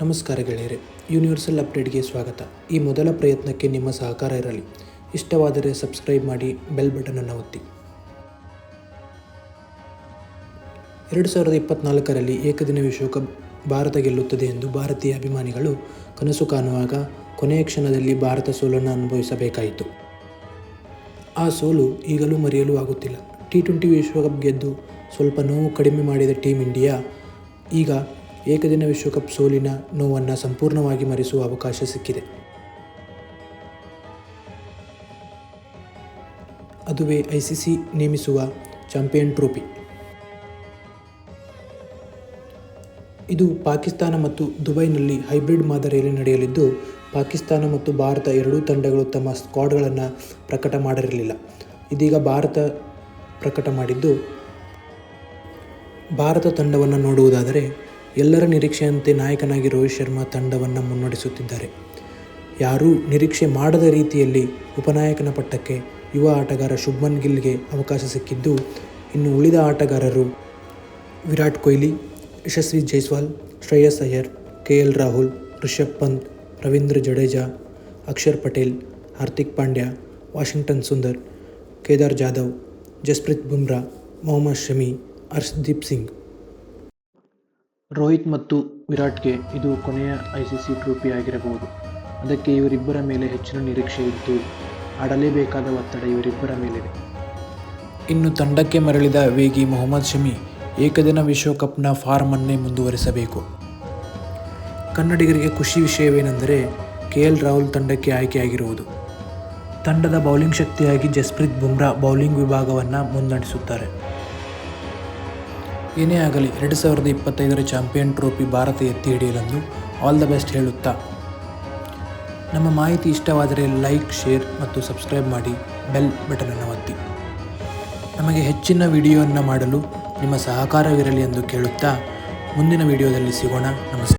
ನಮಸ್ಕಾರ ಗೆಳೆಯರೆ, ಯೂನಿವರ್ಸಲ್ ಅಪ್ಡೇಟ್ಗೆ ಸ್ವಾಗತ. ಈ ಮೊದಲ ಪ್ರಯತ್ನಕ್ಕೆ ನಿಮ್ಮ ಸಹಕಾರ ಇರಲಿ. ಇಷ್ಟವಾದರೆ ಸಬ್ಸ್ಕ್ರೈಬ್ ಮಾಡಿ, ಬೆಲ್ ಬಟನನ್ನು ಒತ್ತಿ. 2024ರಲ್ಲಿ ಏಕದಿನ ವಿಶ್ವಕಪ್ ಭಾರತ ಗೆಲ್ಲುತ್ತದೆ ಎಂದು ಭಾರತೀಯ ಅಭಿಮಾನಿಗಳು ಕನಸು ಕಾಣುವಾಗ ಕೊನೆಯ ಕ್ಷಣದಲ್ಲಿ ಭಾರತ ಸೋಲನ್ನು ಅನುಭವಿಸಬೇಕಾಯಿತು. ಆ ಸೋಲು ಈಗಲೂ ಮರೆಯಲು ಆಗುತ್ತಿಲ್ಲ. T20 ವಿಶ್ವಕಪ್ ಗೆದ್ದು ಸ್ವಲ್ಪ ನೋವು ಕಡಿಮೆ ಮಾಡಿದ ಟೀಮ್ ಇಂಡಿಯಾ ಈಗ ಏಕದಿನ ವಿಶ್ವಕಪ್ ಸೋಲಿನ ನೋವನ್ನು ಸಂಪೂರ್ಣವಾಗಿ ಮರೆಸುವ ಅವಕಾಶ ಸಿಕ್ಕಿದೆ. ಅದುವೇ ICC ನೇಮಿಸುವ ಚಾಂಪಿಯನ್ ಟ್ರೋಫಿ. ಇದು ಪಾಕಿಸ್ತಾನ ಮತ್ತು ದುಬೈನಲ್ಲಿ ಹೈಬ್ರಿಡ್ ಮಾದರಿಯಲ್ಲಿ ನಡೆಯಲಿದ್ದು, ಪಾಕಿಸ್ತಾನ ಮತ್ತು ಭಾರತ ಎರಡೂ ತಂಡಗಳು ತಮ್ಮ ಸ್ಕ್ವಾಡ್ಗಳನ್ನು ಪ್ರಕಟ ಮಾಡಿರಲಿಲ್ಲ. ಇದೀಗ ಭಾರತ ಪ್ರಕಟ ಮಾಡಿದ್ದು, ಭಾರತ ತಂಡವನ್ನು ನೋಡುವುದಾದರೆ ಎಲ್ಲರ ನಿರೀಕ್ಷೆಯಂತೆ ನಾಯಕನಾಗಿ ರೋಹಿತ್ ಶರ್ಮಾ ತಂಡವನ್ನು ಮುನ್ನಡೆಸುತ್ತಿದ್ದಾರೆ. ಯಾರೂ ನಿರೀಕ್ಷೆ ಮಾಡದ ರೀತಿಯಲ್ಲಿ ಉಪನಾಯಕನ ಪಟ್ಟಕ್ಕೆ ಯುವ ಆಟಗಾರ ಶುಭ್ಮನ್ ಗಿಲ್ಗೆ ಅವಕಾಶ ಸಿಕ್ಕಿದ್ದು, ಇನ್ನು ಉಳಿದ ಆಟಗಾರರು ವಿರಾಟ್ ಕೊಹ್ಲಿ, ಯಶಸ್ವಿ ಜೈಸ್ವಾಲ್, ಶ್ರೇಯಸ್ ಅಯ್ಯರ್, KL ರಾಹುಲ್, ರಿಷಭ್ ಪಂತ್, ರವೀಂದ್ರ ಜಡೇಜಾ, ಅಕ್ಷರ್ ಪಟೇಲ್, ಹಾರ್ದಿಕ್ ಪಾಂಡ್ಯ, ವಾಷಿಂಗ್ಟನ್ ಸುಂದರ್, ಕೇದಾರ್ ಜಾಧವ್, ಜಸ್ಪ್ರೀತ್ ಬುಮ್ರಾ, ಮೊಹಮ್ಮದ್ ಶಮಿ, ಹರ್ಷದೀಪ್ ಸಿಂಗ್. ರೋಹಿತ್ ಮತ್ತು ವಿರಾಟ್ಗೆ ಇದು ಕೊನೆಯ ICC ಟ್ರೋಫಿ ಆಗಿರಬಹುದು. ಅದಕ್ಕೆ ಇವರಿಬ್ಬರ ಮೇಲೆ ಹೆಚ್ಚಿನ ನಿರೀಕ್ಷೆ ಇದ್ದು, ಆಡಲೇಬೇಕಾದ ಒತ್ತಡ ಇವರಿಬ್ಬರ ಮೇಲಿದೆ. ಇನ್ನು ತಂಡಕ್ಕೆ ಮರಳಿದ ವೇಗಿ ಮೊಹಮ್ಮದ್ ಶಮಿ ಏಕದಿನ ವಿಶ್ವಕಪ್ನ ಫಾರ್ಮನ್ನೇ ಮುಂದುವರಿಸಬೇಕು. ಕನ್ನಡಿಗರಿಗೆ ಖುಷಿ ವಿಷಯವೇನೆಂದರೆ KL ರಾಹುಲ್ ತಂಡಕ್ಕೆ ಆಯ್ಕೆಯಾಗಿರುವುದು. ತಂಡದ ಬೌಲಿಂಗ್ ಶಕ್ತಿಯಾಗಿ ಜಸ್ಪ್ರೀತ್ ಬುಮ್ರಾ ಬೌಲಿಂಗ್ ವಿಭಾಗವನ್ನು ಮುನ್ನಡೆಸುತ್ತಾರೆ. ಏನೇ ಆಗಲಿ 2025ರ ಚಾಂಪಿಯನ್ ಟ್ರೋಫಿ ಭಾರತ ಎತ್ತಿ ಹಿಡಿಯಲೆಂದು ಆಲ್ ದ ಬೆಸ್ಟ್ ಹೇಳುತ್ತಾ, ನಮ್ಮ ಮಾಹಿತಿ ಇಷ್ಟವಾದರೆ ಲೈಕ್, ಶೇರ್ ಮತ್ತು ಸಬ್ಸ್ಕ್ರೈಬ್ ಮಾಡಿ, ಬೆಲ್ ಬಟನನ್ನು ಒತ್ತಿ. ನಮಗೆ ಹೆಚ್ಚಿನ ವಿಡಿಯೋವನ್ನು ಮಾಡಲು ನಿಮ್ಮ ಸಹಕಾರವಿರಲಿ ಎಂದು ಕೇಳುತ್ತಾ ಮುಂದಿನ ವಿಡಿಯೋದಲ್ಲಿ ಸಿಗೋಣ. ನಮಸ್ಕಾರ.